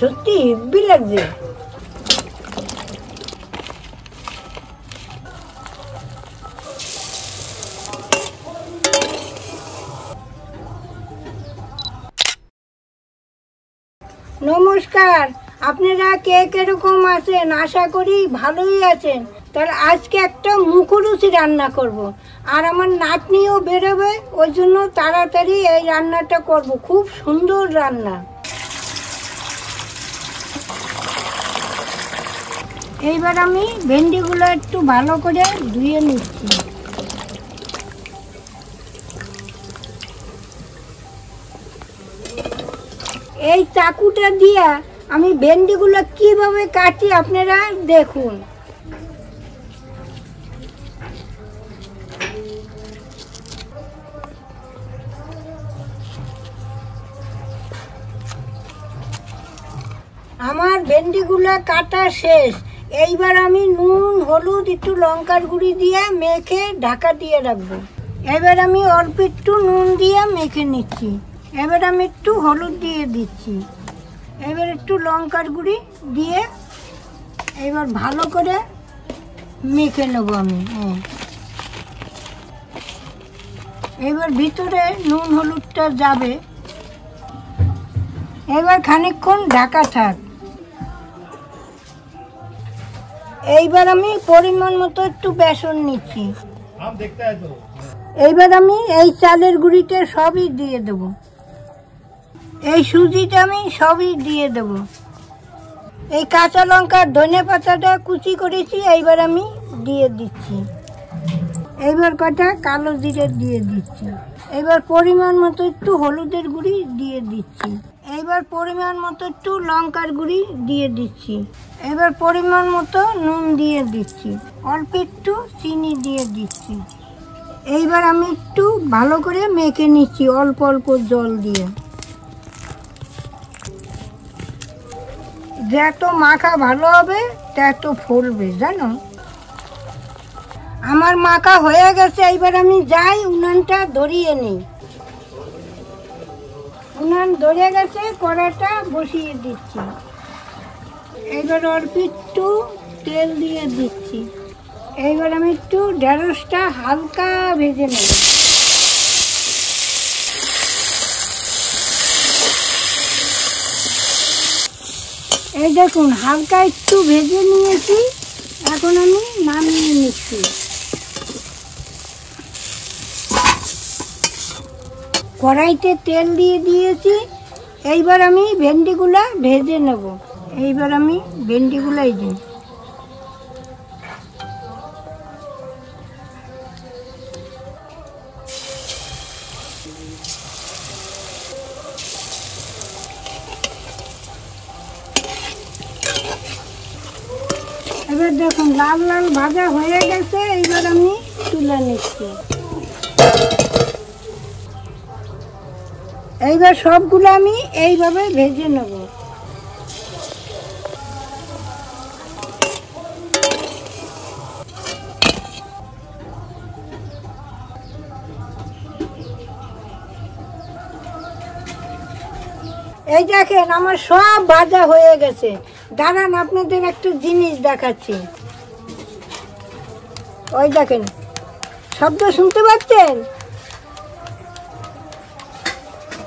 সত্যি হেব্বি লাগছে। নমস্কার, আপনারা কে কিরকম আছেন? আশা করি ভালোই আছেন। তাহলে আজকে একটা মুখরুচি রান্না করব, আর আমার নাতনিও বেরোবে, ওই জন্য তাড়াতাড়ি এই রান্নাটা করব। খুব সুন্দর রান্না। এইবার আমি ভেন্ডিগুলো একটু ভালো করে ধুয়ে নিচ্ছি। এই চাকুটা দিয়ে আমি ভেন্ডিগুলো কিভাবে কাটি আপনারা দেখুন। আমার ভেন্ডিগুলো কাটা শেষ। এইবার আমি নুন, হলুদ, একটু লঙ্কার গুঁড়ি দিয়ে মেখে ঢাকা দিয়ে রাখবো। এবার আমি অল্প একটু নুন দিয়ে মেখে নিচ্ছি। এবার আমি একটু হলুদ দিয়ে দিচ্ছি। এবার একটু লঙ্কার গুঁড়ি দিয়ে এবার ভালো করে মেখে নেব আমি। এবার ভিতরে নুন হলুদটা যাবে। এবার খানিকক্ষণ ঢাকা থাক। এইবার আমি পরিমাণ মতো একটু বেসন নিচ্ছি। এইবার আমি এই চালের গুঁড়িটা সবই দিয়ে দেবো। এই সুজিটা আমি সবই দিয়ে দেবো। এই কাঁচা লঙ্কা, ধনে পাতাটা কুচি করেছি, এইবার আমি দিয়ে দিচ্ছি। এইবার কটা কালো জিরে দিয়ে দিচ্ছি। এবার পরিমাণ মতো একটু হলুদের গুঁড়ি দিয়ে দিচ্ছি। এইবার পরিমাণ মতো একটু লঙ্কার গুঁড়ি দিয়ে দিচ্ছি। এবার পরিমাণ মতো নুন দিয়ে দিচ্ছি। অল্প একটু চিনি দিয়ে দিচ্ছি। এইবার আমি একটু ভালো করে মেখে নিচ্ছি অল্প অল্প জল দিয়ে। যত মাখা ভালো হবে তত ফুলবে, জানো। আমার মাখা হয়ে গেছে। এইবার আমি যাই উনানটা ধরিয়ে নিই। উনান ধরে গেছে, কড়াটা বসিয়ে দিচ্ছি। এইবার অল্প একটু তেল দিয়ে দিচ্ছি। এইবার আমি একটু ঢেঁড়সটা হালকা ভেজে নেব। এই দেখুন হালকা একটু ভেজে নিয়েছি। এখন আমি নামিয়ে নিচ্ছি। কড়াইতে তেল দিয়ে দিয়েছি। এইবার আমি ভেন্ডিগুলা ভেজে নেব। এইবার আমি ভেন্ডিগুলাই দিই। এবার দেখুন লাল লাল ভাজা হয়ে গেছে। এইবার আমি তুলে নিচ্ছি। এইবার সবগুলো আমি এইভাবে ভেজে নেব। এই দেখেন আমার সব ভাজা হয়ে গেছে। দাঁড়ান আপনাদের একটা জিনিস দেখাচ্ছি। ওই দেখেন, শব্দ শুনতে পাচ্ছেন?